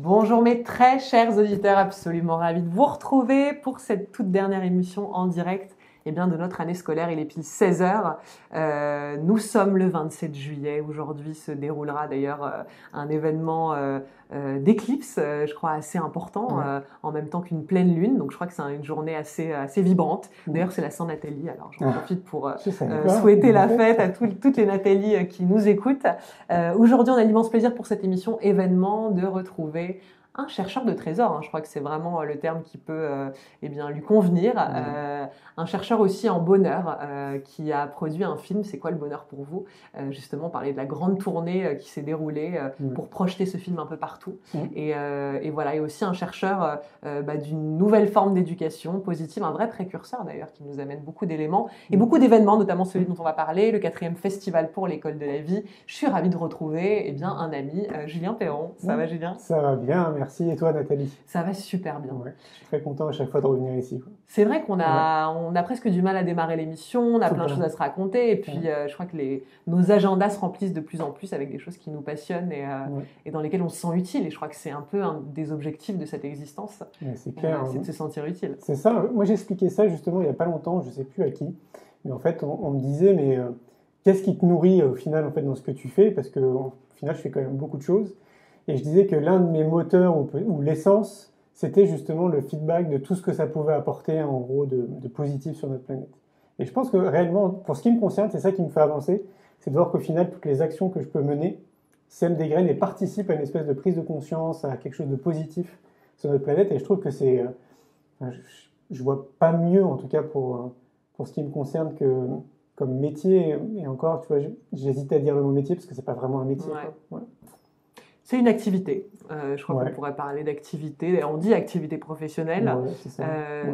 Bonjour mes très chers auditeurs, absolument ravis de vous retrouver pour cette toute dernière émission en direct de notre année scolaire. Il est pile 16 heures. Nous sommes le 27 juillet. Aujourd'hui se déroulera d'ailleurs un événement d'éclipse, je crois assez important, en même temps qu'une pleine lune. Donc je crois que c'est une journée assez vibrante. D'ailleurs c'est la Saint-Nathalie, alors j'en profite pour souhaiter la fête à toutes les Nathalie qui nous écoutent. Aujourd'hui on a l'immense plaisir pour cette émission événement de retrouver un chercheur de trésors, je crois que c'est vraiment le terme qui peut lui convenir. Un chercheur aussi en bonheur qui a produit un film, C'est quoi le bonheur pour vous? Justement, parler de la grande tournée qui s'est déroulée pour projeter ce film un peu partout. Et voilà, et aussi un chercheur d'une nouvelle forme d'éducation positive, un vrai précurseur d'ailleurs, qui nous amène beaucoup d'éléments et beaucoup d'événements, notamment celui dont on va parler, le 4e festival pour l'école de la vie. Je suis ravie de retrouver un ami, Julien Perron. Ça va, Julien? Ça va bien, merci. Et toi, Nathalie? Ça va super bien. Je suis très content à chaque fois de revenir ici. C'est vrai qu'on a presque du mal à démarrer l'émission, on a plein de choses à se raconter, et puis je crois que nos agendas se remplissent de plus en plus avec des choses qui nous passionnent et dans lesquelles on se sent utile. Et je crois que c'est un peu un des objectifs de cette existence. C'est clair. C'est de se sentir utile. C'est ça. Moi, j'ai expliqué ça justement il n'y a pas longtemps, je ne sais plus à qui, mais en fait, on me disait, mais qu'est-ce qui te nourrit au final en fait, dans ce que tu fais? Parce qu'au final, je fais quand même beaucoup de choses. Et je disais que l'un de mes moteurs ou l'essence, c'était justement le feedback de tout ce que ça pouvait apporter en gros de positif sur notre planète. Et je pense que réellement, pour ce qui me concerne, c'est ça qui me fait avancer, c'est de voir qu'au final, toutes les actions que je peux mener sèment des graines et participent à une espèce de prise de conscience, à quelque chose de positif sur notre planète. Et je trouve que c'est... je vois pas mieux, en tout cas pour ce qui me concerne, que comme métier. Et encore, tu vois, j'hésite à dire le mot métier parce que c'est pas vraiment un métier. Ouais. C'est une activité. Je crois qu'on pourrait parler d'activité. On dit activité professionnelle.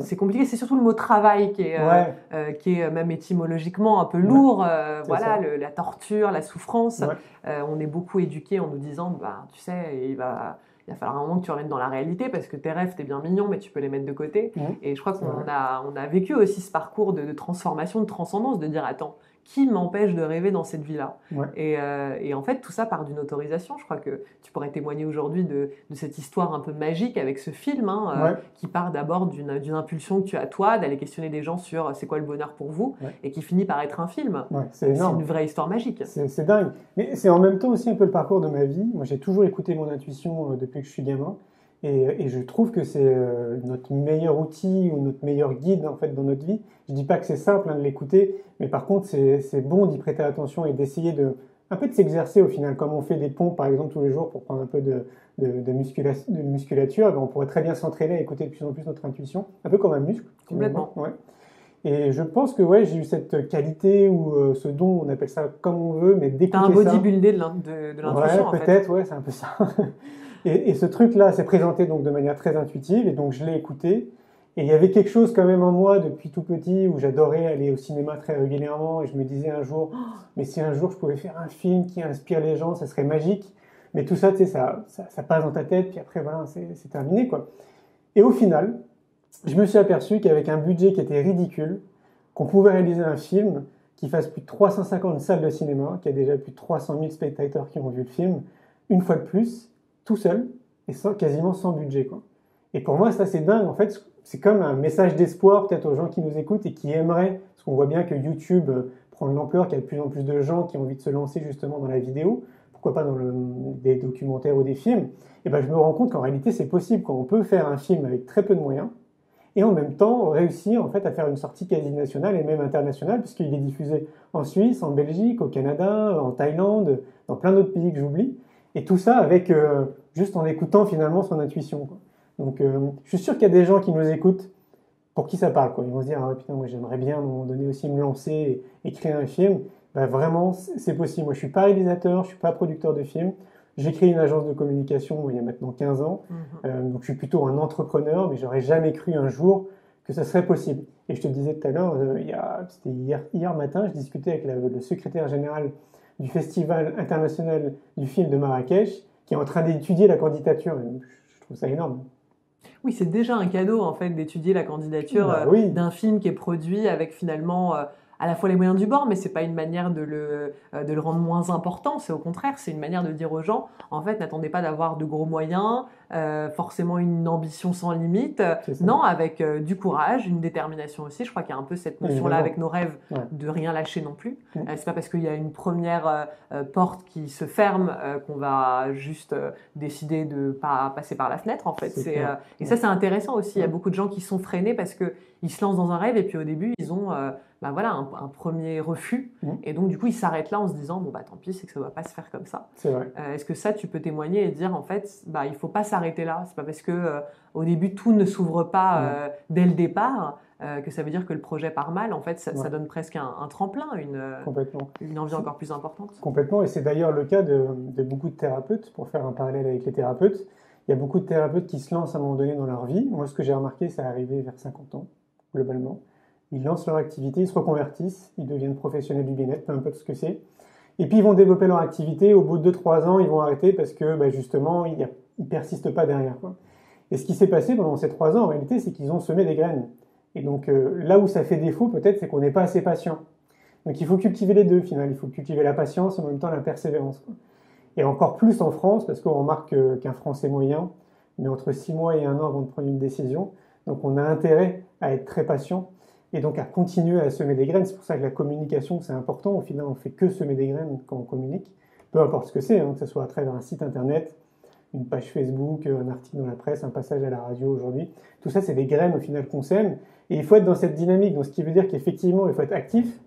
C'est compliqué. C'est surtout le mot travail qui est même étymologiquement un peu lourd. La torture, la souffrance. On est beaucoup éduqués en nous disant, tu sais, il va falloir un moment que tu reviennes dans la réalité parce que tes rêves, t'es bien mignon, mais tu peux les mettre de côté. Et je crois qu'on a vécu aussi ce parcours de transformation, de transcendance, de dire, attends, qui m'empêche de rêver dans cette vie-là? Et en fait, tout ça part d'une autorisation. Je crois que tu pourrais témoigner aujourd'hui de cette histoire un peu magique avec ce film qui part d'abord d'une impulsion que tu as toi, d'aller questionner des gens sur c'est quoi le bonheur pour vous, et qui finit par être un film. C'est énorme. Une vraie histoire magique. C'est dingue. Mais c'est en même temps aussi un peu le parcours de ma vie. Moi, j'ai toujours écouté mon intuition depuis que je suis gamin. Et je trouve que c'est notre meilleur outil ou notre meilleur guide en fait dans notre vie. Je dis pas que c'est simple de l'écouter, mais par contre c'est bon d'y prêter attention et d'essayer un peu de s'exercer au final. Comme on fait des pompes par exemple tous les jours pour prendre un peu de musculature, on pourrait très bien s'entraîner à écouter de plus en plus notre intuition, un peu comme un muscle. Complètement. Et je pense que j'ai eu cette qualité ou ce don, on appelle ça comme on veut, mais d'écouter ça. T'as un bodybuildé de l'intuition en fait. Peut-être, c'est un peu ça. Et ce truc-là s'est présenté donc de manière très intuitive, et donc je l'ai écouté. Et il y avait quelque chose quand même en moi depuis tout petit où j'adorais aller au cinéma très régulièrement, et je me disais un jour, mais si un jour je pouvais faire un film qui inspire les gens, ça serait magique. Mais tout ça, tu sais, ça passe dans ta tête, puis après voilà, c'est terminé quoi. Et au final, je me suis aperçu qu'avec un budget qui était ridicule, qu'on pouvait réaliser un film qui fasse plus de 350 salles de cinéma, qui a déjà plus de 300 000 spectateurs qui ont vu le film, une fois de plus, tout seul et quasiment sans budget quoi. Et pour moi ça c'est dingue en fait, c'est comme un message d'espoir peut-être aux gens qui nous écoutent et qui aimeraient, parce qu'on voit bien que YouTube prend de l'ampleur, qu'il y a de plus en plus de gens qui ont envie de se lancer justement dans la vidéo, pourquoi pas dans des documentaires ou des films. Et je me rends compte qu'en réalité c'est possible, quand on peut faire un film avec très peu de moyens et en même temps réussir en fait à faire une sortie quasi nationale et même internationale, puisqu'il est diffusé en Suisse, en Belgique, au Canada, en Thaïlande, dans plein d'autres pays que j'oublie. Et tout ça avec juste en écoutant finalement son intuition quoi. Donc je suis sûr qu'il y a des gens qui nous écoutent pour qui ça parle quoi. Ils vont se dire putain, moi j'aimerais bien à un moment donné aussi me lancer et créer un film. Vraiment c'est possible. Moi je suis pas réalisateur, je suis pas producteur de films. J'ai créé une agence de communication il y a maintenant 15 ans. Donc je suis plutôt un entrepreneur, mais j'aurais jamais cru un jour que ça serait possible. Et je te disais tout à l'heure, c'était hier matin, je discutais avec le secrétaire général du Festival international du film de Marrakech, qui est en train d'étudier la candidature. Je trouve ça énorme. Oui, c'est déjà un cadeau en fait d'étudier la candidature d'un film qui est produit avec finalement à la fois les moyens du bord, mais c'est pas une manière de le rendre moins important. C'est au contraire, c'est une manière de dire aux gens, en fait, n'attendez pas d'avoir de gros moyens, forcément une ambition sans limite. Non, avec du courage, une détermination aussi. Je crois qu'il y a un peu cette notion-là avec nos rêves de rien lâcher non plus. C'est pas parce qu'il y a une première porte qui se ferme qu'on va juste décider de pas passer par la fenêtre. En fait, et ça c'est intéressant aussi. Il y a beaucoup de gens qui sont freinés parce que ils se lancent dans un rêve et puis au début ils ont voilà, un premier refus et donc du coup ils s'arrêtent là en se disant bon bah tant pis, c'est que ça ne va pas se faire comme ça. C'est vrai. Est-ce que ça tu peux témoigner et dire en fait il faut pas s'arrêter là, c'est pas parce que au début tout ne s'ouvre pas dès le départ que ça veut dire que le projet part mal. En fait ça donne presque un tremplin, une envie encore plus importante. Complètement, et c'est d'ailleurs le cas de beaucoup de thérapeutes. Pour faire un parallèle avec les thérapeutes, il y a beaucoup de thérapeutes qui se lancent à un moment donné dans leur vie. Moi ce que j'ai remarqué, c'est arrivé vers 50 ans globalement. Ils lancent leur activité, ils se reconvertissent, ils deviennent professionnels du bien-être, peu importe ce que c'est. Et puis ils vont développer leur activité, au bout de 2-3 ans, ils vont arrêter parce que justement, ils ne persistent pas derrière. Et ce qui s'est passé pendant ces 3 ans, en réalité, c'est qu'ils ont semé des graines. Et donc là où ça fait défaut, peut-être, c'est qu'on n'est pas assez patient. Donc il faut cultiver les deux, finalement. Il faut cultiver la patience et en même temps la persévérance. Et encore plus en France, parce qu'on remarque qu'un Français moyen met entre 6 mois et 1 an avant de prendre une décision. Donc on a intérêt à être très patient et donc à continuer à semer des graines. C'est pour ça que la communication, c'est important. Au final, on ne fait que semer des graines quand on communique, peu importe ce que c'est, que ce soit à travers un site internet, une page Facebook, un article dans la presse, un passage à la radio aujourd'hui. Tout ça, c'est des graines au final qu'on sème. Et il faut être dans cette dynamique, donc ce qui veut dire qu'effectivement, il faut être actif,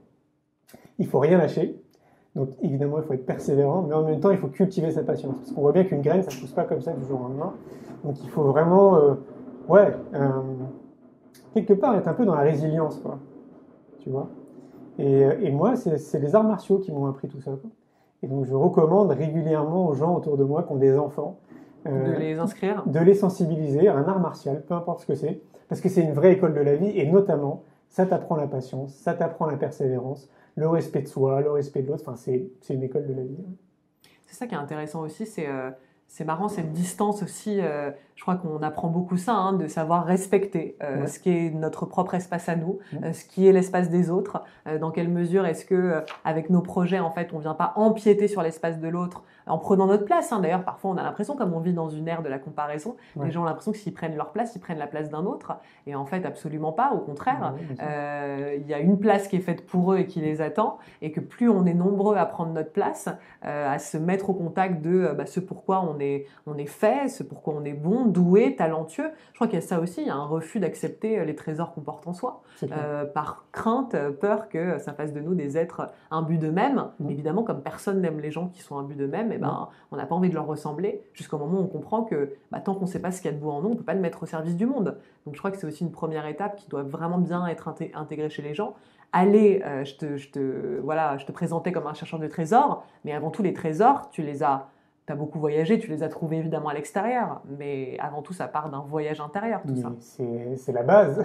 il ne faut rien lâcher. Donc évidemment, il faut être persévérant, mais en même temps, il faut cultiver sa patience. Parce qu'on voit bien qu'une graine, ça ne pousse pas comme ça du jour au lendemain. Donc il faut vraiment... quelque part être un peu dans la résilience, quoi. Tu vois. Et moi, c'est les arts martiaux qui m'ont appris tout ça, quoi. Et donc je recommande régulièrement aux gens autour de moi qui ont des enfants de les inscrire, de les sensibiliser à un art martial, peu importe ce que c'est, parce que c'est une vraie école de la vie, et notamment ça t'apprend la patience, ça t'apprend la persévérance, le respect de soi, le respect de l'autre. Enfin, c'est une école de la vie. C'est ça qui est intéressant aussi, c'est marrant cette distance aussi. Je crois qu'on apprend beaucoup ça, de savoir respecter ce qui est notre propre espace à nous, ce qui est l'espace des autres. Dans quelle mesure est-ce que avec nos projets, en fait, on vient pas empiéter sur l'espace de l'autre en prenant notre place. D'ailleurs, parfois, on a l'impression, comme on vit dans une ère de la comparaison, les gens ont l'impression que s'ils prennent leur place, ils prennent la place d'un autre. Et en fait, absolument pas. Au contraire, il y a une place qui est faite pour eux et qui les attend. Et que plus on est nombreux à prendre notre place, à se mettre au contact de ce pourquoi on est fait, ce pourquoi on est bon, doué, talentueux. Je crois qu'il y a ça aussi, il y a un refus d'accepter les trésors qu'on porte en soi, par crainte, peur que ça fasse de nous des êtres imbus d'eux-mêmes. Évidemment, comme personne n'aime les gens qui sont imbus d'eux-mêmes, on n'a pas envie de leur ressembler, jusqu'au moment où on comprend que tant qu'on ne sait pas ce qu'il y a de beau en nous, on ne peut pas le mettre au service du monde. Donc je crois que c'est aussi une première étape qui doit vraiment bien être intégrée chez les gens. Allez, je te présentais comme un chercheur de trésors, mais avant tout les trésors, tu as beaucoup voyagé, tu les as trouvés évidemment à l'extérieur, mais avant tout ça part d'un voyage intérieur, tout ça. C'est la base.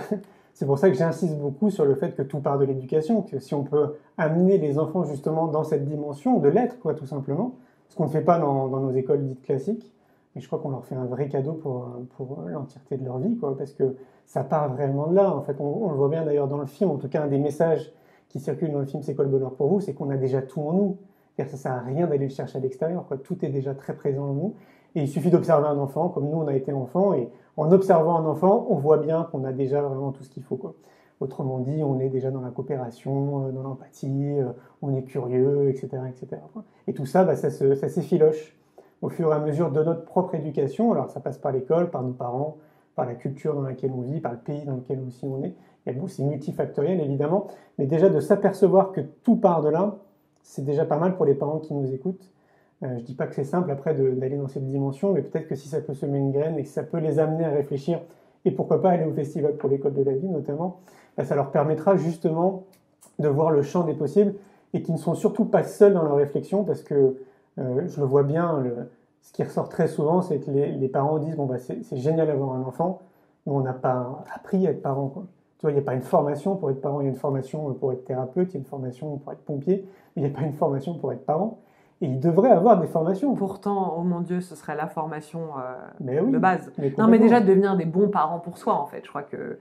C'est pour ça que j'insiste beaucoup sur le fait que tout part de l'éducation, que si on peut amener les enfants justement dans cette dimension de l'être, tout simplement, ce qu'on ne fait pas dans nos écoles dites classiques, et je crois qu'on leur fait un vrai cadeau pour l'entièreté de leur vie, parce que ça part vraiment de là. En fait, on le voit bien d'ailleurs dans le film, en tout cas un des messages qui circulent dans le film C'est quoi le bonheur pour vous, c'est qu'on a déjà tout en nous. C'est-à-dire que ça ne sert à rien d'aller le chercher à l'extérieur, tout est déjà très présent en nous. Et il suffit d'observer un enfant, comme nous on a été enfant, et en observant un enfant, on voit bien qu'on a déjà vraiment tout ce qu'il faut, Autrement dit, on est déjà dans la coopération, dans l'empathie, on est curieux, etc. etc. Et tout ça, ça s'effiloche au fur et à mesure de notre propre éducation. Alors ça passe par l'école, par nos parents, par la culture dans laquelle on vit, par le pays dans lequel aussi on est. C'est multifactoriel évidemment, mais déjà de s'apercevoir que tout part de là, c'est déjà pas mal pour les parents qui nous écoutent. Je dis pas que c'est simple après d'aller dans cette dimension, mais peut-être que si ça peut semer une graine et que ça peut les amener à réfléchir, et pourquoi pas aller au festival pour l'école de la vie notamment, ça leur permettra justement de voir le champ des possibles et qu'ils ne sont surtout pas seuls dans leur réflexion, parce que je le vois bien, ce qui ressort très souvent, c'est que les parents disent c'est génial d'avoir un enfant, mais on n'a pas appris à être parent, Tu vois, il n'y a pas une formation pour être parent, il y a une formation pour être thérapeute, il y a une formation pour être pompier, mais il n'y a pas une formation pour être parent. Et ils devraient avoir des formations. Pourtant, oh mon Dieu, ce serait la formation de base. Mais déjà, devenir des bons parents pour soi, en fait. Je crois que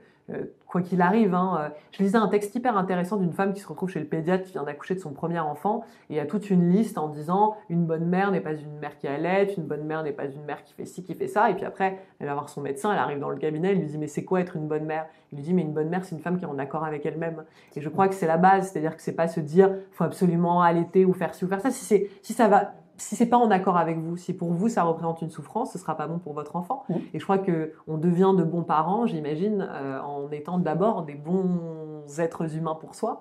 quoi qu'il arrive. Hein. Je lisais un texte hyper intéressant d'une femme qui se retrouve chez le pédiatre, qui vient d'accoucher de son premier enfant, et il y a toute une liste en disant une bonne mère n'est pas une mère qui allait, une bonne mère n'est pas une mère qui fait ci, qui fait ça, et puis après, elle va voir son médecin, elle arrive dans le cabinet, elle lui dit mais c'est quoi être une bonne mère? Il lui dit mais une bonne mère c'est une femme qui est en accord avec elle-même. Et je crois que c'est la base, c'est-à-dire que c'est pas se dire faut absolument allaiter ou faire ci ou faire ça, si ça va. Si c'est pas en accord avec vous, si pour vous ça représente une souffrance, ce sera pas bon pour votre enfant. Et je crois que on devient de bons parents, j'imagine, en étant d'abord des bons êtres humains pour soi.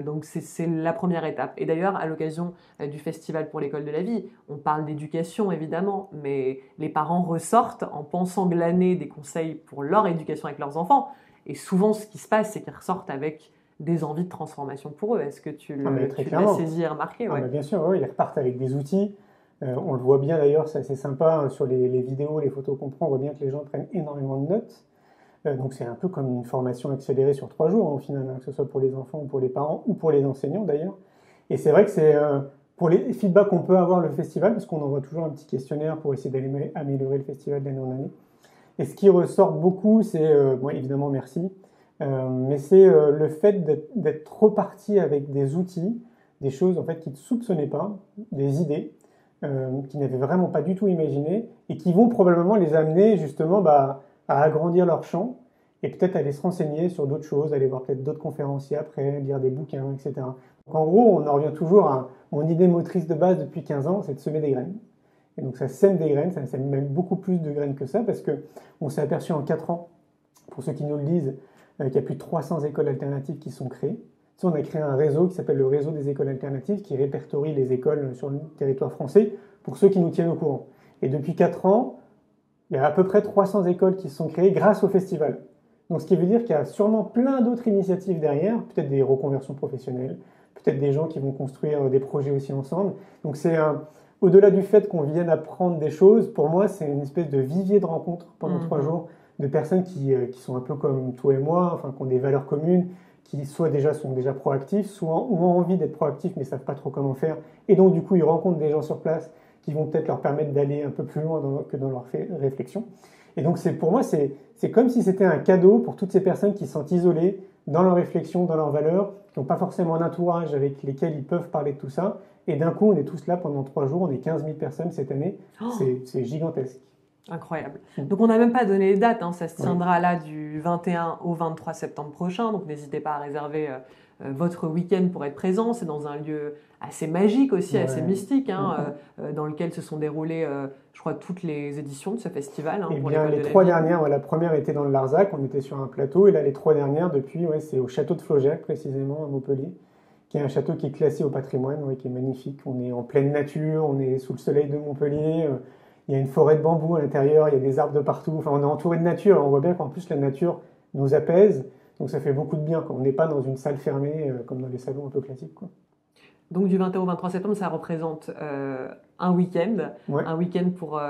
Donc c'est la première étape. Et d'ailleurs, à l'occasion du Festival pour l'école de la vie, on parle d'éducation évidemment, mais les parents ressortent en pensant glaner des conseils pour leur éducation avec leurs enfants. Et souvent, ce qui se passe, c'est qu'ils ressortent avec des envies de transformation pour eux. Est-ce que tu l'as saisi et remarqué? Ouais. Bien sûr, ils repartent avec des outils. On le voit bien d'ailleurs, c'est assez sympa, hein, sur les vidéos, les photos qu'on prend, on voit bien que les gens prennent énormément de notes. Donc c'est un peu comme une formation accélérée sur 3 jours, hein, au final, hein, que ce soit pour les enfants ou pour les parents ou pour les enseignants d'ailleurs. Et c'est vrai que c'est pour les feedbacks qu'on peut avoir le festival, parce qu'on envoie toujours un petit questionnaire pour essayer d'améliorer le festival d'année en année. Et ce qui ressort beaucoup, c'est, bon, évidemment merci, mais c'est le fait d'être reparti avec des outils, des choses en fait qu'ils ne soupçonnaient pas, des idées qu'ils n'avaient vraiment pas du tout imaginées et qui vont probablement les amener justement à agrandir leur champ et peut-être aller se renseigner sur d'autres choses, aller voir peut-être d'autres conférenciers après, lire des bouquins, etc. Donc en gros, on en revient toujours à mon idée motrice de base depuis 15 ans, c'est de semer des graines. Et donc ça sème des graines, ça sème même beaucoup plus de graines que ça, parce qu'on s'est aperçu en 4 ans, pour ceux qui nous le disent, qu'il y a plus de 300 écoles alternatives qui sont créées. On a créé un réseau qui s'appelle le réseau des écoles alternatives, qui répertorie les écoles sur le territoire français, pour ceux qui nous tiennent au courant. Et depuis 4 ans, il y a à peu près 300 écoles qui se sont créées grâce au festival. Donc ce qui veut dire qu'il y a sûrement plein d'autres initiatives derrière, peut-être des reconversions professionnelles, peut-être des gens qui vont construire des projets aussi ensemble. Donc c'est au-delà du fait qu'on vienne apprendre des choses, pour moi c'est une espèce de vivier de rencontres pendant 3 jours, de personnes qui sont un peu comme toi et moi, enfin qui ont des valeurs communes, qui sont déjà proactifs, soit ont envie d'être proactifs mais ne savent pas trop comment faire. Et donc du coup ils rencontrent des gens sur place qui vont peut-être leur permettre d'aller un peu plus loin que dans leur réflexion. Et donc pour moi, c'est comme si c'était un cadeau pour toutes ces personnes qui sont isolées dans leur réflexion, dans leurs valeurs, qui n'ont pas forcément un entourage avec lesquels ils peuvent parler de tout ça. Et d'un coup, on est tous là pendant 3 jours, on est 15 000 personnes cette année. C'est gigantesque. Incroyable. Donc on n'a même pas donné les dates, hein. Ça se tiendra là du 21 au 23 septembre prochain, donc n'hésitez pas à réserver votre week-end pour être présent. C'est dans un lieu assez magique aussi, assez mystique, hein, dans lequel se sont déroulées, je crois, toutes les éditions de ce festival. Hein, pour les 3 dernières, la première était dans le Larzac, on était sur un plateau, et là les 3 dernières depuis, c'est au château de Flaujac précisément, à Montpellier, qui est un château qui est classé au patrimoine, qui est magnifique. On est en pleine nature, on est sous le soleil de Montpellier, il y a une forêt de bambou à l'intérieur, il y a des arbres de partout, enfin on est entouré de nature, on voit bien qu'en plus la nature nous apaise, donc ça fait beaucoup de bien, on n'est pas dans une salle fermée comme dans les salons un peu classiques, quoi. Donc du 21 au 23 septembre, ça représente un week-end. Un week-end pour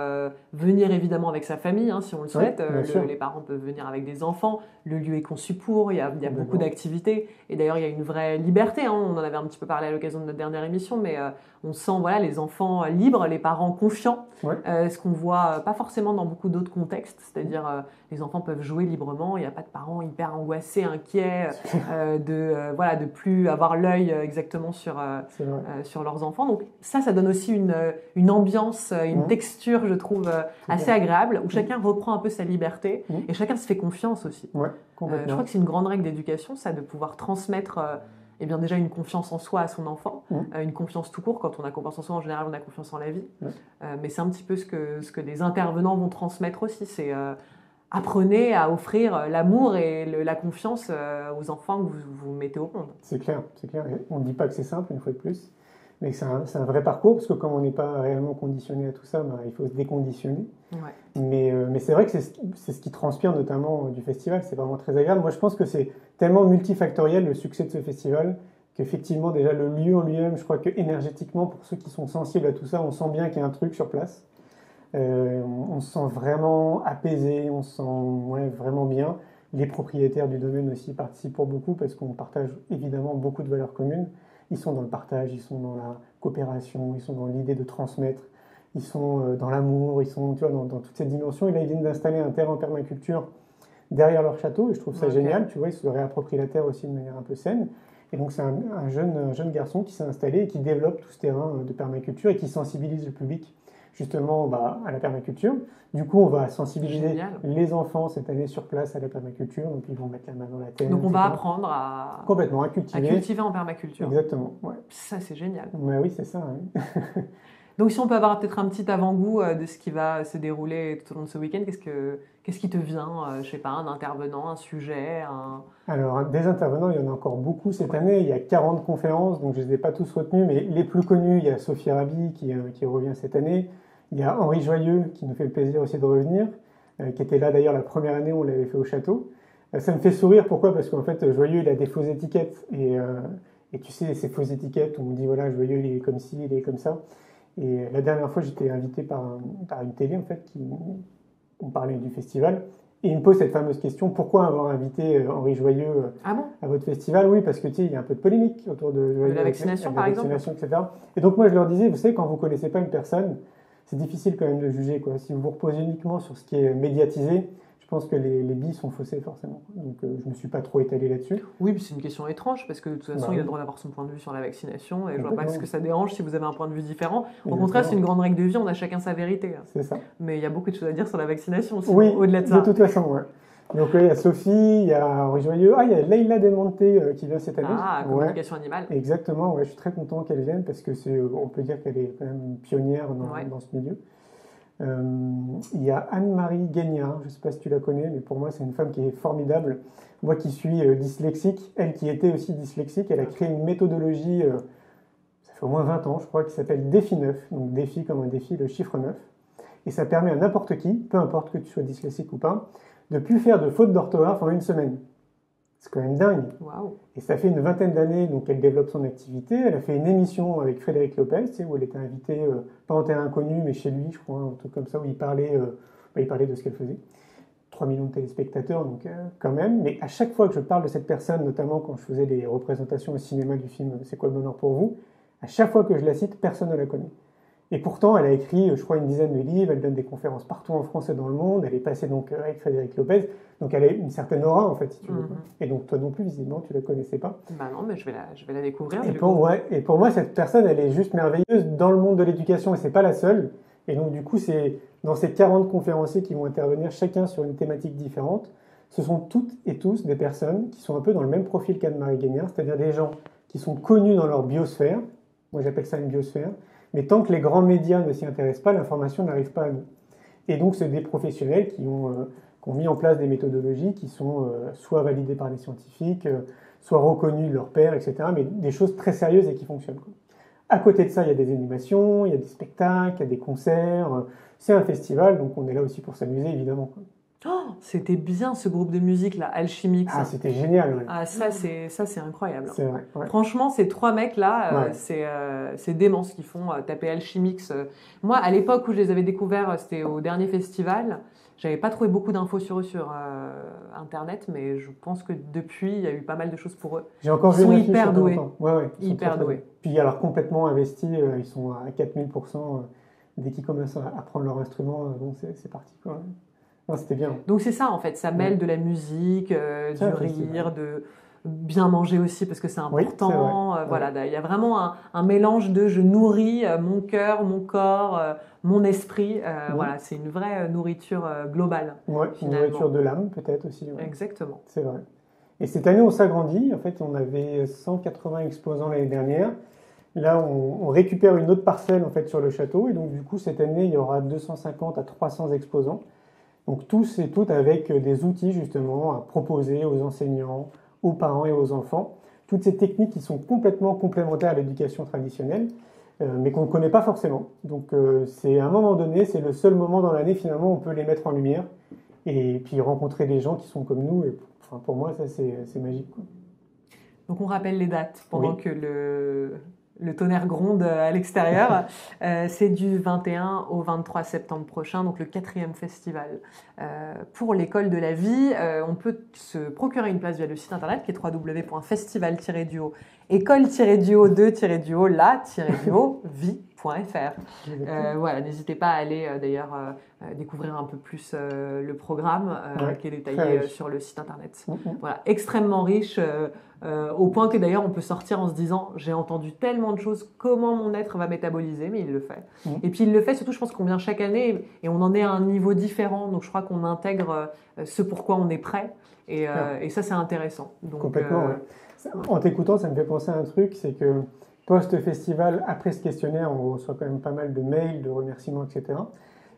venir évidemment avec sa famille, hein, si on le souhaite. Les parents peuvent venir avec des enfants. Le lieu est conçu pour, il y a beaucoup d'activités. Et d'ailleurs, il y a une vraie liberté. Hein. On en avait un petit peu parlé à l'occasion de notre dernière émission, mais on sent les enfants libres, les parents confiants. Ce qu'on voit pas forcément dans beaucoup d'autres contextes. C'est-à-dire, les enfants peuvent jouer librement. Il n'y a pas de parents hyper angoissés, inquiets de plus avoir l'œil exactement sur leurs enfants. Donc ça donne aussi une ambiance, une texture, je trouve, assez agréable, où chacun reprend un peu sa liberté et chacun se fait confiance aussi. Je crois que c'est une grande règle d'éducation, ça, de pouvoir transmettre déjà une confiance en soi à son enfant, une confiance tout court. Quand on a confiance en soi, en général, on a confiance en la vie. Mais c'est un petit peu ce que les intervenants vont transmettre aussi, c'est apprenez à offrir l'amour et la confiance aux enfants que vous mettez au monde. C'est clair. On ne dit pas que c'est simple, une fois de plus, mais c'est un vrai parcours, parce que comme on n'est pas réellement conditionné à tout ça, il faut se déconditionner. Mais c'est vrai que c'est ce qui transpire notamment du festival, c'est vraiment très agréable. Moi, je pense que c'est tellement multifactoriel le succès de ce festival, qu'effectivement, déjà, le lieu en lui-même, je crois que énergétiquement, pour ceux qui sont sensibles à tout ça, on sent bien qu'il y a un truc sur place. On se sent vraiment apaisé, on se sent vraiment bien. Les propriétaires du domaine aussi participent pour beaucoup, parce qu'on partage évidemment beaucoup de valeurs communes. Ils sont dans le partage, ils sont dans la coopération, ils sont dans l'idée de transmettre, ils sont dans l'amour, ils sont dans toutes ces dimensions. Et là, ils viennent d'installer un terrain en permaculture derrière leur château, et je trouve ça Ok. génial, tu vois, ils se réapproprient la terre aussi de manière un peu saine. Et donc c'est un jeune garçon qui s'est installé et qui développe tout ce terrain de permaculture et qui sensibilise le public justement à la permaculture. Du coup, on va sensibiliser Génial. les enfants cette année sur place à la permaculture, donc ils vont mettre la main dans la terre, Donc on va etc. apprendre à Complètement, à à cultiver. cultiver en permaculture. Exactement, ouais. Ça, c'est génial. Mais oui, c'est ça. Oui. Donc si on peut avoir peut-être un petit avant-goût de ce qui va se dérouler tout au long de ce week-end, qu'est-ce qui te vient, je sais pas, un intervenant, un sujet, un... Alors, des intervenants, il y en a encore beaucoup cette Ouais. année. Il y a 40 conférences, donc je ne les ai pas tous retenus, mais les plus connus, il y a Sophie Rabi qui revient cette année. Il y a Henri Joyeux qui nous fait le plaisir aussi de revenir, qui était là d'ailleurs la première année où on l'avait fait au château. Ça me fait sourire, pourquoi? Parce qu'en fait, Joyeux, il a des fausses étiquettes. Et tu sais, ces fausses étiquettes où on dit, voilà, Joyeux, il est comme ci, il est comme ça. Et la dernière fois, j'étais invité par une télé, en fait, on parlait du festival. Et il me pose cette fameuse question, pourquoi avoir invité Henri Joyeux Ah bon? à votre festival? Oui, parce que tu sais, il y a un peu de polémique autour de Joyeux la vaccination, par exemple? vaccination, etc. Et donc moi, je leur disais, vous savez, quand vous connaissez pas une personne, c'est difficile quand même de juger, quoi. Si vous vous reposez uniquement sur ce qui est médiatisé, je pense que les billes sont faussées forcément. Donc je me suis pas trop étalé là-dessus. Oui, puis c'est une question étrange, parce que de toute façon, Bah il a oui. le droit d'avoir son point de vue sur la vaccination, et je vois pas ce Complètement. que ça dérange si vous avez un point de vue différent. Au Exactement. contraire, c'est une grande règle de vie, on a chacun sa vérité. C'est ça. Mais il y a beaucoup de choses à dire sur la vaccination, sinon, Oui, au-delà de ça. de toute façon, ouais. Donc il y a Sophie, il y a Henri Joyeux, il y a Leïla Desmonte qui vient cette année. Ah, Ouais. communication animale. Exactement, ouais, je suis très content qu'elle vienne parce que on peut dire qu'elle est quand même une pionnière Ouais. dans ce milieu. Il y a Anne-Marie Guignard, je ne sais pas si tu la connais, mais pour moi c'est une femme qui est formidable. Moi qui suis dyslexique, elle qui était aussi dyslexique, elle a créé une méthodologie, ça fait au moins 20 ans je crois, qui s'appelle Défi 9, donc défi comme un défi, le chiffre 9. Et ça permet à n'importe qui, peu importe que tu sois dyslexique ou pas, de plus faire de fautes d'orthographe en une semaine. C'est quand même dingue. Waouh. Et ça fait une vingtaine d'années donc elle développe son activité. Elle a fait une émission avec Frédéric Lopez, tu sais, où elle était invitée, pas en terrain inconnu, mais chez lui, je crois, un truc comme ça, où il parlait de ce qu'elle faisait. 3 millions de téléspectateurs, donc quand même. Mais à chaque fois que je parle de cette personne, notamment quand je faisais les représentations au cinéma du film C'est quoi le bonheur pour vous, à chaque fois que je la cite, personne ne la connaît. Et pourtant, elle a écrit, je crois, une dizaine de livres, elle donne des conférences partout en France et dans le monde, elle est passée donc avec Frédéric Lopez, donc elle a une certaine aura en fait, si tu veux. Et donc toi non plus, visiblement, tu la connaissais pas. Bah non, mais je vais la découvrir. Et pour moi, cette personne, elle est juste merveilleuse dans le monde de l'éducation, et c'est pas la seule. Et donc du coup, c'est dans ces 40 conférenciers qui vont intervenir, chacun sur une thématique différente, ce sont toutes et tous des personnes qui sont un peu dans le même profil qu'Anne-Marie Guignard, c'est-à-dire des gens qui sont connus dans leur biosphère, moi j'appelle ça une biosphère, mais tant que les grands médias ne s'y intéressent pas, l'information n'arrive pas à nous. Et donc, c'est des professionnels qui ont mis en place des méthodologies qui sont soit validées par les scientifiques, soit reconnues de leur pairs, etc. Mais des choses très sérieuses et qui fonctionnent, quoi. À côté de ça, il y a des animations, il y a des spectacles, il y a des concerts. C'est un festival, donc on est là aussi pour s'amuser, évidemment, quoi. Oh, c'était bien ce groupe de musique là, Alchimix. Ah, c'était génial. Ouais. Ah, ça c'est incroyable. C'est vrai. Ouais. Franchement, ces trois mecs là, c'est dément ce qu'ils font. Taper Alchimix. Moi, à l'époque où je les avais découverts, c'était au dernier festival. J'avais pas trouvé beaucoup d'infos sur eux sur internet, mais je pense que depuis, il y a eu pas mal de choses pour eux. J'ai encore vu Ils sont une affiche hyper il y a pas doués. longtemps. Ouais, Hyper doués. Puis alors complètement investis, ils sont à 4000%. Dès qu'ils commencent à prendre leur instrument, bon, c'est parti, quoi. Non, c'était bien. Donc c'est ça en fait, ça mêle de la musique, du rire, de bien manger aussi parce que c'est important. Oui, voilà, il y a vraiment un mélange de je nourris mon cœur, mon corps, mon esprit. Voilà, c'est une vraie nourriture globale. Ouais, une nourriture de l'âme peut-être aussi. Ouais. Exactement. C'est vrai. Et cette année, on s'agrandit. En fait, on avait 180 exposants l'année dernière. Là, on récupère une autre parcelle en fait sur le château. Et donc, du coup, cette année, il y aura 250 à 300 exposants. Donc tous et toutes avec des outils justement à proposer aux enseignants, aux parents et aux enfants. Toutes ces techniques qui sont complètement complémentaires à l'éducation traditionnelle, mais qu'on ne connaît pas forcément. Donc c'est à un moment donné, c'est le seul moment dans l'année finalement où on peut les mettre en lumière et puis rencontrer des gens qui sont comme nous. Et enfin, pour moi, ça c'est magique, quoi. Donc on rappelle les dates pendant que le tonnerre gronde à l'extérieur. C'est du 21 au 23 septembre prochain, donc le 4e festival pour l'école de la vie. On peut se procurer une place via le site internet qui est www.festival-duo école-duo2-duo-la-duo vie.fr. Voilà, n'hésitez pas à aller d'ailleurs découvrir un peu plus le programme qui est détaillé sur le site internet. Voilà, extrêmement riche, au point que d'ailleurs on peut sortir en se disant j'ai entendu tellement de choses, comment mon être va métaboliser, mais il le fait. Et puis il le fait surtout, je pense qu'on vient chaque année et on en est à un niveau différent, donc je crois qu'on intègre ce pourquoi on est prêt et ça c'est intéressant. Donc, complètement, En t'écoutant, ça me fait penser à un truc, c'est que post-festival, après ce questionnaire, on reçoit quand même pas mal de mails, de remerciements, etc.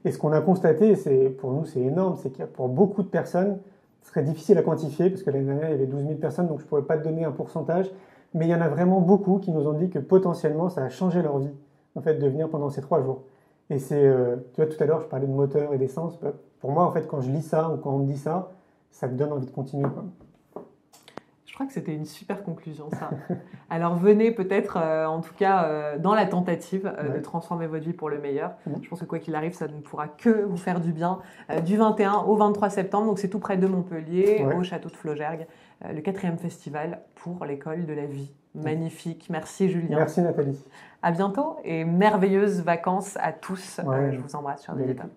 Et ce qu'on a constaté, pour nous c'est énorme, c'est qu'il y a pour beaucoup de personnes, ce serait difficile à quantifier, parce que l'année dernière il y avait 12 000 personnes, donc je ne pourrais pas te donner un pourcentage, mais il y en a vraiment beaucoup qui nous ont dit que potentiellement ça a changé leur vie, en fait, de venir pendant ces 3 jours. Et c'est, tu vois, tout à l'heure je parlais de moteur et d'essence, pour moi en fait quand je lis ça ou quand on me dit ça, ça me donne envie de continuer, quoi. Je crois que c'était une super conclusion, ça. Alors venez peut-être, en tout cas, dans la tentative de transformer votre vie pour le meilleur. Je pense que quoi qu'il arrive, ça ne pourra que vous faire du bien. Du 21 au 23 septembre, donc c'est tout près de Montpellier, au château de Flaugergue, le 4e festival pour l'école de la vie. Magnifique. Merci Julien. Merci Nathalie. À bientôt et merveilleuses vacances à tous. Je vous embrasse, chers auditeurs.